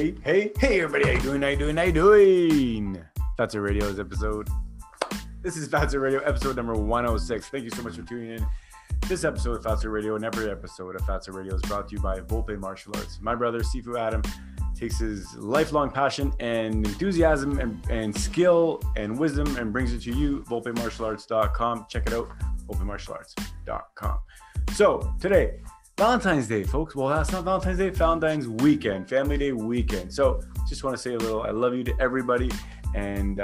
Hey, everybody, how you doing? Fatso Radio's episode. This is Fatso Radio, episode number 106. Thank you so much for tuning in. This episode of Fatso Radio and every episode of Fatso Radio is brought to you by Volpe Martial Arts. My brother, Sifu Adam, takes his lifelong passion and enthusiasm and skill and wisdom and brings it to you, volpemartialarts.com. Check it out, volpemartialarts.com. So, today, Valentine's Day, folks. Well, that's not Valentine's Day, Valentine's weekend, Family Day weekend. So just want to say a little I love you to everybody and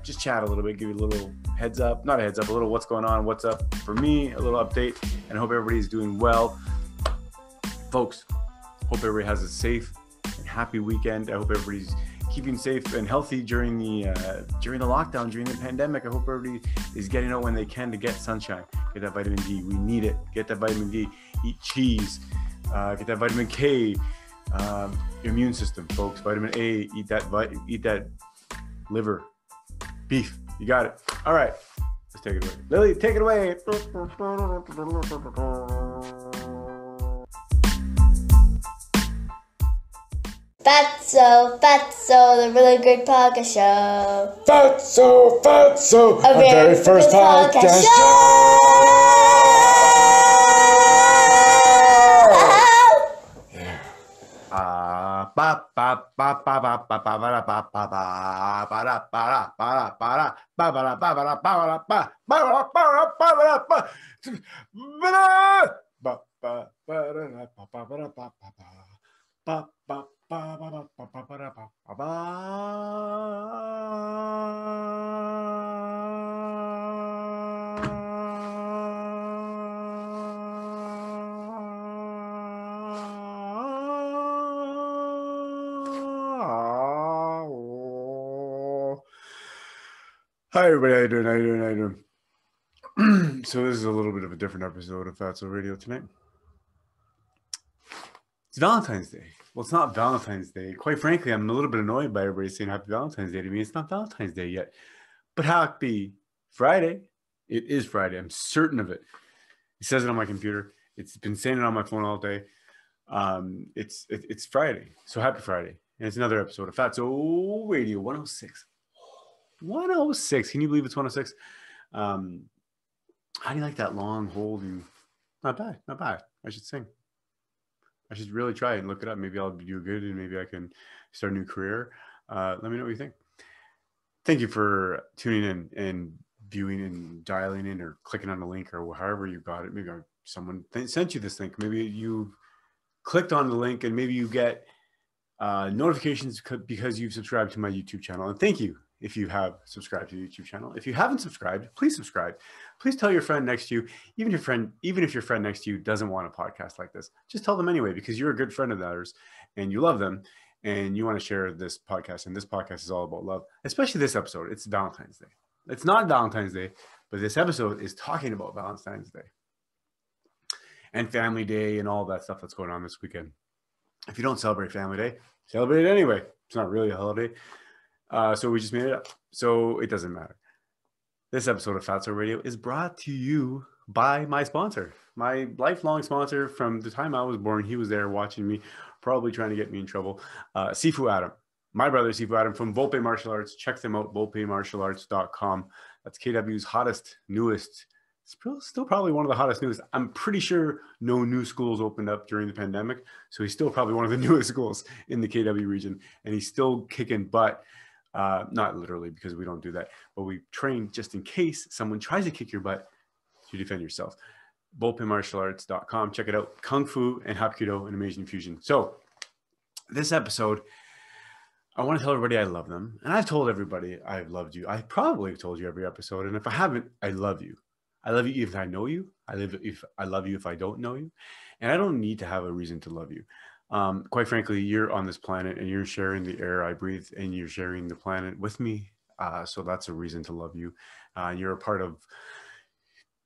just chat a little bit, give you a little heads up, not a heads up, a little what's going on, what's up for me, a little update, and I hope everybody's doing well. Folks, hope everybody has a safe and happy weekend. I hope everybody's keeping safe and healthy during the lockdown, during the pandemic. I hope everybody is getting out when they can to get sunshine, get that vitamin D. We need it. Get that vitamin D. Eat cheese. Get that vitamin K. Your immune system, folks. Vitamin A. Eat that liver. Beef. You got it. All right. Let's take it away. Lily, take it away. Fatso, the really great podcast show. Fatso, a very first podcast show. Hi everybody, how you doing? So this is a little bit of a different episode of Fatso Radio tonight. It's Valentine's Day. Well, it's not Valentine's Day. Quite frankly, I'm a little bit annoyed by everybody saying Happy Valentine's Day to me. It's not Valentine's Day yet. But happy Friday. It is Friday. I'm certain of it. It says it on my computer. It's been saying it on my phone all day. It's Friday. So happy Friday. And it's another episode of Fatso Radio 106. 106. Can you believe it's 106? How do you like that long hold? And not bad. I should sing. I should really try it and look it up. Maybe I'll do good and maybe I can start a new career. Let me know what you think. Thank you for tuning in and viewing and dialing in or clicking on the link or however you got it. Maybe someone sent you this link. Maybe you clicked on the link and maybe you get notifications because you've subscribed to my YouTube channel. And thank you if you have subscribed to the YouTube channel. If you haven't subscribed, please subscribe. Please tell your friend next to you, even if your friend next to you doesn't want a podcast like this, just tell them anyway, because you're a good friend of theirs and you love them and you want to share this podcast. And this podcast is all about love, especially this episode. It's Valentine's Day. It's not Valentine's Day, but this episode is talking about Valentine's Day and Family Day and all that stuff that's going on this weekend. If you don't celebrate Family Day, celebrate it anyway. It's not really a holiday. So we just made it up. So it doesn't matter. This episode of Fatso Radio is brought to you by my sponsor, my lifelong sponsor from the time I was born. He was there watching me, probably trying to get me in trouble. Sifu Adam, my brother Sifu Adam from Volpe Martial Arts. Check them out, volpemartialarts.com. That's KW's hottest, newest, still probably one of the hottest newest. I'm pretty sure no new schools opened up during the pandemic. So he's still probably one of the newest schools in the KW region. And he's still kicking butt. Not literally, because we don't do that, but we train just in case someone tries to kick your butt to defend yourself. VolpeMartialArts.com. Check it out. Kung Fu and Hapkido and Amazing Fusion. So this episode, I want to tell everybody I love them. And I've told everybody I've loved you. I probably have told you every episode. And if I haven't, I love you. I love you if I know you. I love you if I don't know you. And I don't need to have a reason to love you. Quite frankly, you're on this planet and you're sharing the air I breathe and you're sharing the planet with me. So that's a reason to love you. You're a part of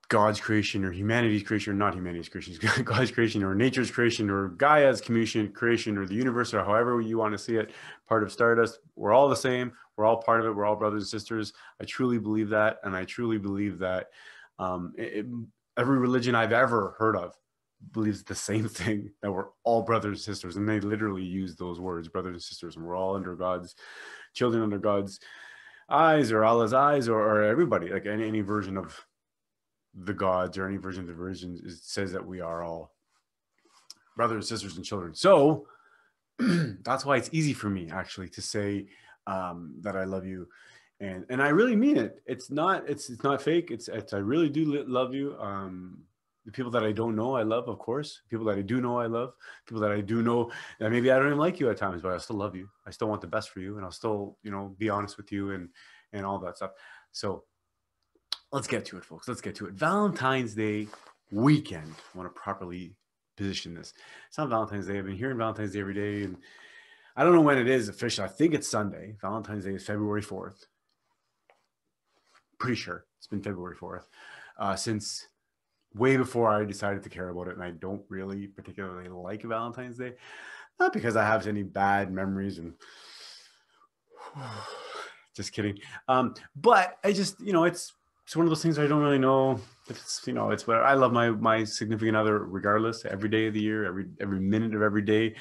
God's creation or humanity's creation, or not humanity's creation, God's creation or nature's creation or Gaia's creation or the universe or however you want to see it, part of Stardust. We're all the same. We're all part of it. We're all brothers and sisters. I truly believe that. And I truly believe that every religion I've ever heard of believes the same thing, that we're all brothers and sisters. And they literally use those words, brothers and sisters, and we're all under God's children, under God's eyes, or Allah's eyes, or everybody, like any version of the gods, or any version of the religion says that we are all brothers, sisters, and children. So that's why it's easy for me actually to say that I love you, and I really mean it. It's not fake. It's I really do love you. The people that I don't know, I love, of course. People that I do know, I love. People that I do know, that maybe I don't even like you at times, but I still love you. I still want the best for you, and I'll still, be honest with you and all that stuff. So let's get to it, folks. Let's get to it. Valentine's Day weekend. I want to properly position this. It's not Valentine's Day. I've been hearing Valentine's Day every day, and I don't know when it is officially. I think it's Sunday. Valentine's Day is February 4th. Pretty sure it's been February 4th since way before I decided to care about it. And I don't really particularly like Valentine's Day, not because I have any bad memories, and just kidding. But I just, it's one of those things I don't really know if it's, it's where I love my significant other regardless, every day of the year, every minute of every day.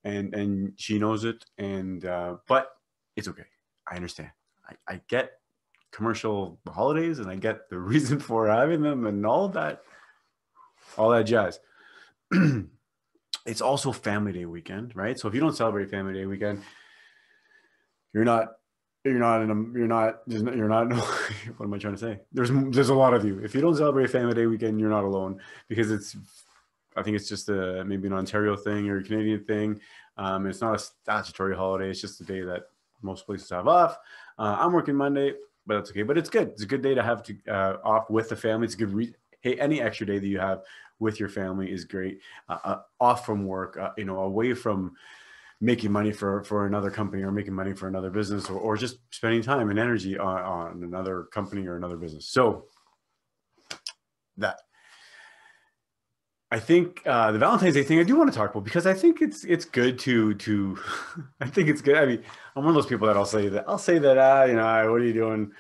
And she knows it. And, but it's okay. I understand. I get commercial holidays, and I get the reason for having them and all that jazz. It's also Family Day weekend, right? So if you don't celebrate Family Day weekend, you're not what am I trying to say? There's a lot of you. If you don't celebrate Family Day weekend, you're not alone, because I think it's just maybe an Ontario thing or a Canadian thing. It's not a statutory holiday. It's just a day that most places have off. I'm working Monday, but that's okay. But it's good. It's a good day to have off with the family. It's a good hey, any extra day that you have with your family is great. Off from work, away from making money for another company, or making money for another business, or just spending time and energy on another company or another business. So that, I think the Valentine's Day thing I do want to talk about, because I think it's good to I think it's good. I mean, I'm one of those people that I'll say that what are you doing,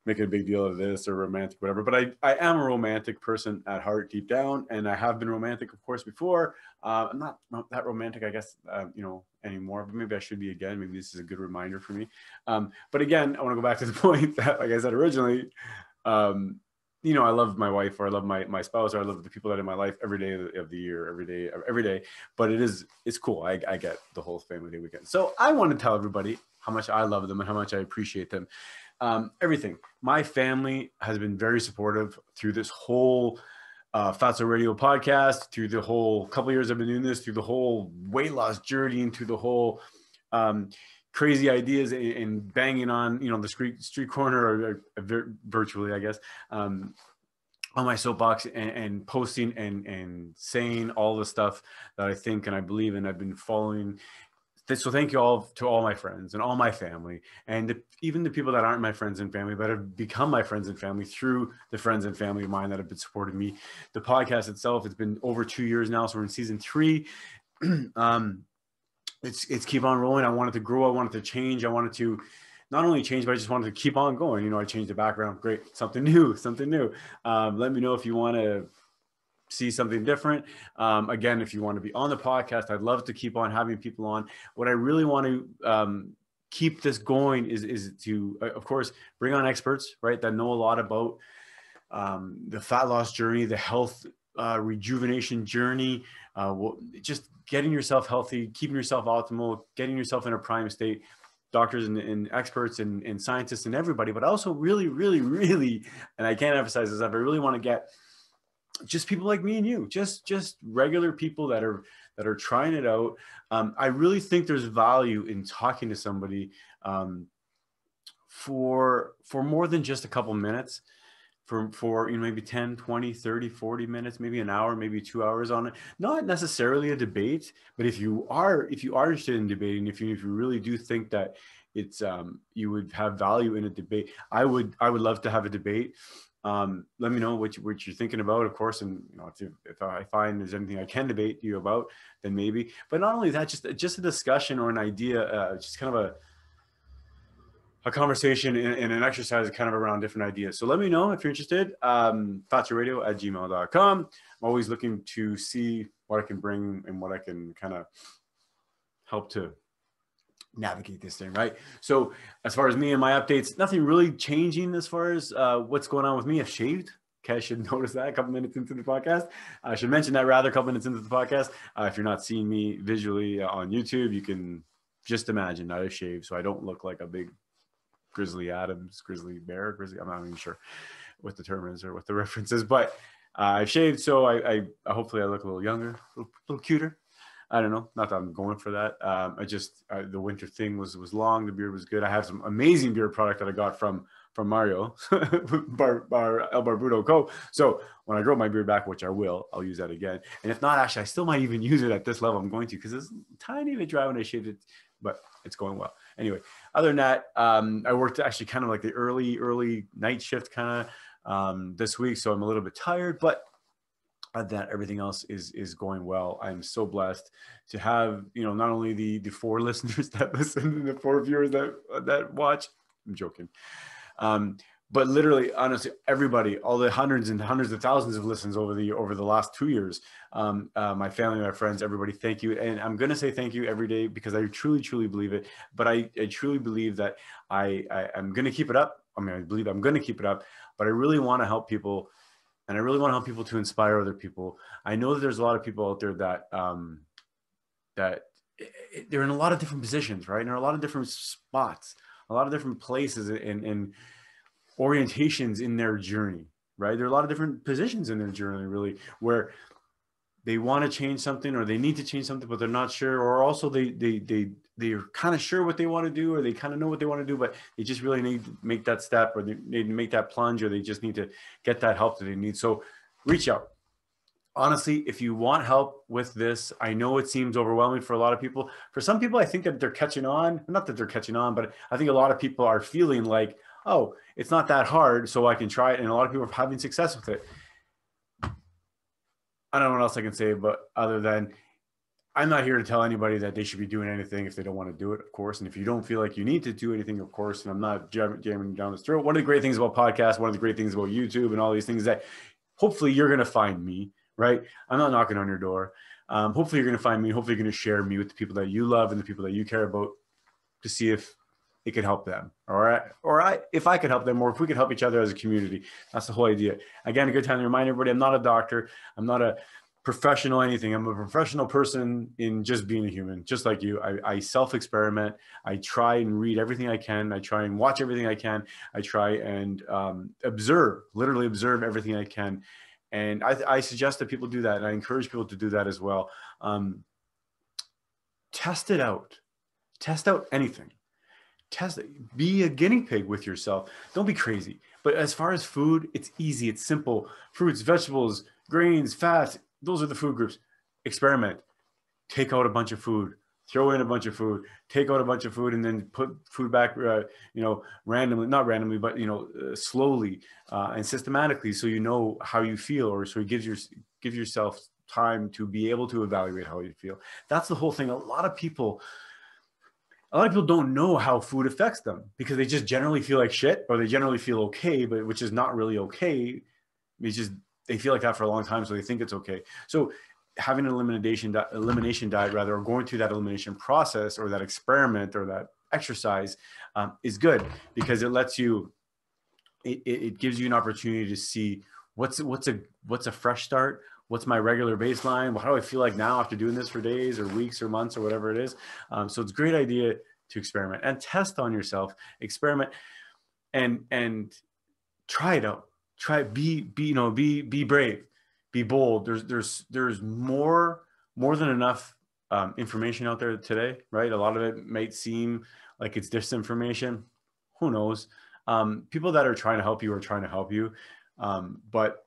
making a big deal of this, or romantic, whatever. But I am a romantic person at heart, deep down, and I have been romantic, of course, before. I'm not that romantic, I guess, anymore, but maybe I should be again. Maybe this is a good reminder for me. But again, I want to go back to the point that, like I said originally, I love my wife, or I love my spouse, or I love the people that are in my life every day of the year, every day. But it's cool. I get the whole Family Day weekend. So I want to tell everybody how much I love them and how much I appreciate them. Everything. My family has been very supportive through this whole Fatso Radio podcast, through the whole couple years I've been doing this, through the whole weight loss journey, and through the whole crazy ideas and banging on, the street corner, or virtually, I guess, on my soapbox, and posting and saying all the stuff that I think and I believe in. I've been following. So thank you all to all my friends and all my family, and even the people that aren't my friends and family, but have become my friends and family through the friends and family of mine that have been supporting me. The podcast itself, it's been over 2 years now, so we're in season 3. It's keep on rolling. I wanted to grow. I wanted to change. I wanted to not only change, but I just wanted to keep on going. I changed the background. Great. Something new. Let me know if you want to see something different. Again, if you want to be on the podcast, I'd love to keep on having people on. What I really want to keep this going is to, of course, bring on experts, right, that know a lot about the fat loss journey, the health rejuvenation journey, just getting yourself healthy, keeping yourself optimal, getting yourself in a prime state. Doctors and experts and scientists and everybody, but also really, really, really, and I can't emphasize this enough, I really want to get just people like me and you, just regular people that are trying it out. I really think there's value in talking to somebody for more than just a couple minutes, for maybe 10, 20, 30, 40 minutes, maybe an hour, maybe 2 hours on it. Not necessarily a debate, but if you are interested in debating, if you really do think that it's you would have value in a debate, I would love to have a debate. Let me know what you're thinking about, of course, and if I find there's anything I can debate you about, then maybe. But not only that, just a discussion or an idea, just kind of conversation and an exercise kind of around different ideas. So let me know if you're interested. fatsoradio@gmail.com. I'm always looking to see what I can bring and what I can kind of help to navigate this thing, right? So as far as me and my updates, nothing really changing as far as what's going on with me. I've shaved. Okay, I should notice that a couple minutes into the podcast. I should mention that rather a couple minutes into the podcast. If you're not seeing me visually on YouTube, you can just imagine that I shaved, so I don't look like a big grizzly Adams, grizzly bear, grizzly. I'm not even sure what the term is or what the reference is, but I've shaved, so I hopefully I look a little younger, a little cuter. I don't know. Not that I'm going for that. The winter thing was long. The beard was good. I have some amazing beard product that I got from Mario, El Barbudo Co. So when I grow my beard back, which I will, I'll use that again. And if not, actually, I still might even use it at this level. I'm going to, because it's a tiny bit dry when I shaved it, but it's going well. Anyway, other than that, I worked actually kind of like the early night shift kind of this week. So I'm a little bit tired, but that everything else is going well. I'm so blessed to have, not only the 4 listeners that listen and the 4 viewers that watch. I'm joking. But literally, honestly, everybody, all the hundreds and hundreds of thousands of listens over the last 2 years, my family, my friends, everybody, thank you. And I'm going to say thank you every day because I truly, truly believe it. But I truly believe that I'm going to keep it up. I mean, I believe I'm going to keep it up, but I really want to help people. And I really want to help people to inspire other people. I know that there's a lot of people out there that they're in a lot of different positions, right? And there are a lot of different spots, a lot of different places and orientations in their journey, right? There are a lot of different positions in their journey, really, where they want to change something or they need to change something, but they're not sure. Or also they're kind of sure what they want to do, or they kind of know what they want to do, but they just really need to make that step, or they need to make that plunge, or they just need to get that help that they need. So reach out. Honestly, if you want help with this, I know it seems overwhelming for a lot of people. For some people, I think that they're catching on. Not that they're catching on, but I think a lot of people are feeling like, oh, it's not that hard, so I can try it. And a lot of people are having success with it. I don't know what else I can say, but other than I'm not here to tell anybody that they should be doing anything if they don't want to do it, of course. And if you don't feel like you need to do anything, of course, and I'm not jamming down this throat. One of the great things about podcasts, one of the great things about YouTube and all these things is that hopefully you're going to find me, right? I'm not knocking on your door. Hopefully you're going to find me. Hopefully you're going to share me with the people that you love and the people that you care about to see if it could help them, if I could help them, or if we could help each other as a community. That's the whole idea. Again, a good time to remind everybody, I'm not a doctor. I'm not a professional anything. I'm a professional person in just being a human, just like you. I self-experiment. I try and read everything I can. I try and watch everything I can. I try and literally observe everything I can. And I suggest that people do that. And I encourage people to do that as well. Test it out. Test out anything. Test it. Be a guinea pig with yourself. Don't be crazy. But as far as food, it's easy. It's simple. Fruits, vegetables, grains, fats. Those are the food groups. Experiment. Take out a bunch of food. Throw in a bunch of food. Take out a bunch of food, and then put food back. Randomly, not randomly, but slowly and systematically, so you know how you feel, or so it gives yourself time to be able to evaluate how you feel. That's the whole thing. A lot of people don't know how food affects them because they just generally feel like shit, or they generally feel okay, but which is not really okay. It's just they feel like that for a long time, so they think it's okay. So having an elimination diet, rather, or going through that elimination process or that experiment or that exercise is good, because it lets you, it gives you an opportunity to see what's a fresh start. What's my regular baseline? How do I feel like now after doing this for days or weeks or months or whatever it is? So it's a great idea to experiment and test on yourself, experiment and try it out. Be brave, be bold. There's more than enough information out there today, right? A lot of it might seem like it's disinformation. Who knows? People that are trying to help you are trying to help you. But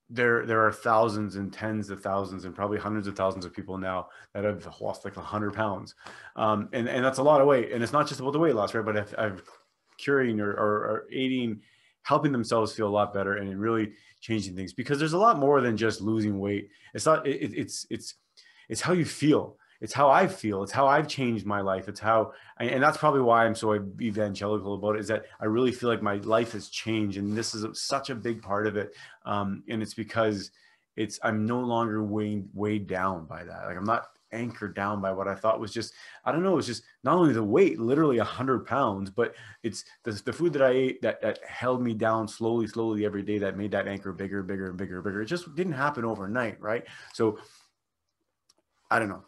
there are thousands and tens of thousands and probably hundreds of thousands of people now that have lost like 100 pounds. And that's a lot of weight. And it's not just about the weight loss, right? But I've curing or aiding, helping themselves feel a lot better and really changing things, because there's a lot more than just losing weight. It's not, it's how you feel. it's how I feel. It's how I've changed my life. It's how, and that's probably why I'm so evangelical about it, is that I really feel like my life has changed. And this is such a big part of it. And it's because I'm no longer weighed down by that. Like I'm not anchored down by what I thought was just, I don't know, it's just not only the weight, literally 100 pounds, but it's the food that I ate that held me down slowly every day, that made that anchor bigger and bigger. It just didn't happen overnight, right? So I don't know,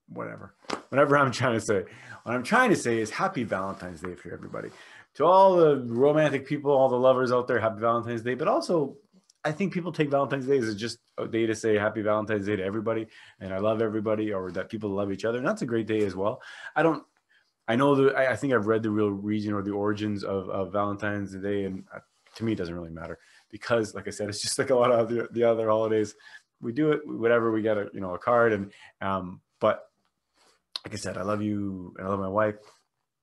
whatever I'm trying to say. What I'm trying to say is happy Valentine's Day for everybody. To all the romantic people, all the lovers out there, happy Valentine's Day. But also, I think people take Valentine's Day as just a day to say happy Valentine's Day to everybody, and I love everybody, or that people love each other. And that's a great day as well. I think I've read the real reason or the origins of Valentine's Day, and to me, it doesn't really matter because, like I said, it's just like a lot of the other holidays. We do it, whatever, we get a card, and but like I said, I love you, and I love my wife,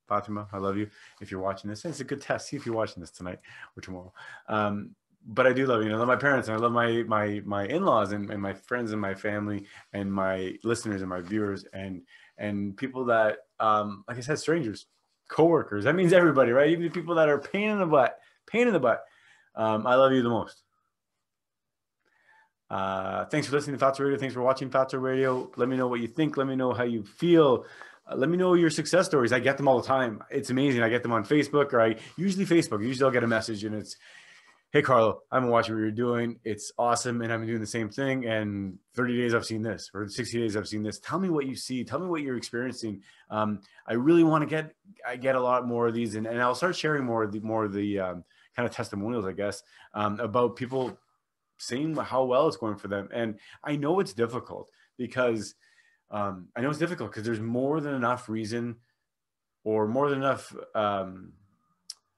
Fatima. I love you. If you're watching this, it's a good test. See if you're watching this tonight or tomorrow. But I do love you. And I love my parents, and I love my in-laws and my friends and my family and my listeners and my viewers and people that, like I said, strangers, coworkers. That means everybody, right? Even the people that are pain in the butt. I love you the most. Thanks for listening to Fatso Radio. Thanks for watching Fatso Radio. Let me know what you think. Let me know how you feel. Let me know your success stories. I get them all the time. It's amazing. I get them on Facebook, or usually I'll get a message and it's, hey, Carlo, I've been watching what you're doing. It's awesome. And I've been doing the same thing. And 30 days I've seen this, or 60 days I've seen this. Tell me what you see. Tell me what you're experiencing. I really want to get a lot more of these. And I'll start sharing more of the kind of testimonials, I guess, about people saying how well it's going for them. And I know it's difficult because there's more than enough reason, or more than enough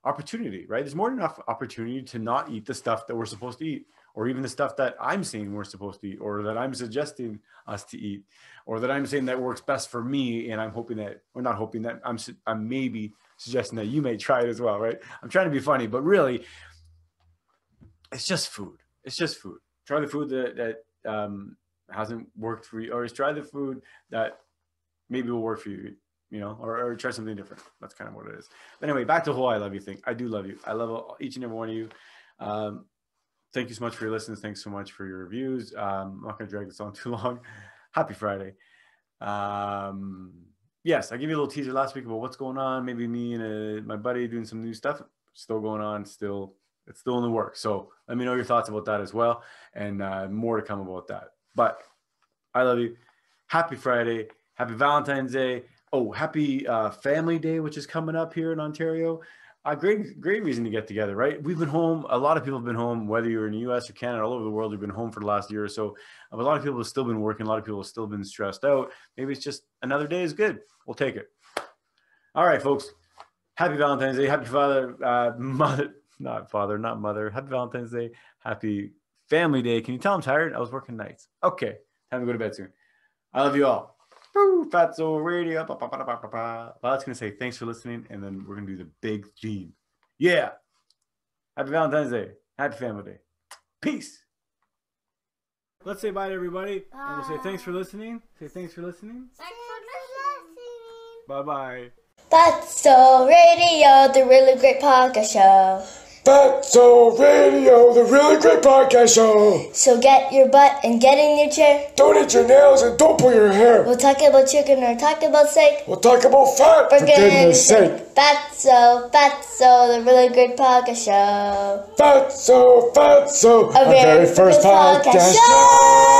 opportunity, right? There's more than enough opportunity to not eat the stuff that we're supposed to eat, or even the stuff that I'm saying we're supposed to eat, or that I'm suggesting us to eat, or that I'm saying that works best for me. And I'm hoping that, or not hoping that, I'm maybe suggesting that you may try it as well, right? I'm trying to be funny, but really, it's just food. It's just food. Try the food that hasn't worked for you, or try the food that maybe will work for you. Or try something different. That's kind of what it is. But anyway, back to the whole I love you thing. I do love you. I love each and every one of you. Thank you so much for your listens. Thanks so much for your reviews. I'm not going to drag this on too long. Happy Friday. Yes, I gave you a little teaser last week about what's going on. Maybe me and my buddy doing some new stuff. Still going on. It's still in the works. So let me know your thoughts about that as well. And more to come about that. But I love you. Happy Friday. Happy Valentine's Day. Oh, happy Family Day, which is coming up here in Ontario. Great reason to get together, right? We've been home. A lot of people have been home, whether you're in the U.S. or Canada, all over the world. We've been home for the last year or so. A lot of people have still been working. A lot of people have still been stressed out. Maybe it's just another day is good. We'll take it. All right, folks. Happy Valentine's Day. Happy not mother. Happy Valentine's Day. Happy Family Day. Can you tell I'm tired? I was working nights. Okay. Time to go to bed soon. I love you all. Fatso Radio. Well, I was going to say thanks for listening, and then we're going to do the big theme. Yeah. Happy Valentine's Day. Happy Family Day. Peace. Let's say bye to everybody. Bye. And we'll say thanks for listening. Say thanks for listening. Thanks for listening. Bye-bye. Fatso Radio, the really great podcast show. Fatso Radio, the really great podcast show. So get your butt and get in your chair. Don't eat your nails and don't pull your hair. We'll talk about chicken or talk about steak. We'll talk about fat, for goodness sake. Fatso, the really great podcast show. Fatso, our very first podcast show.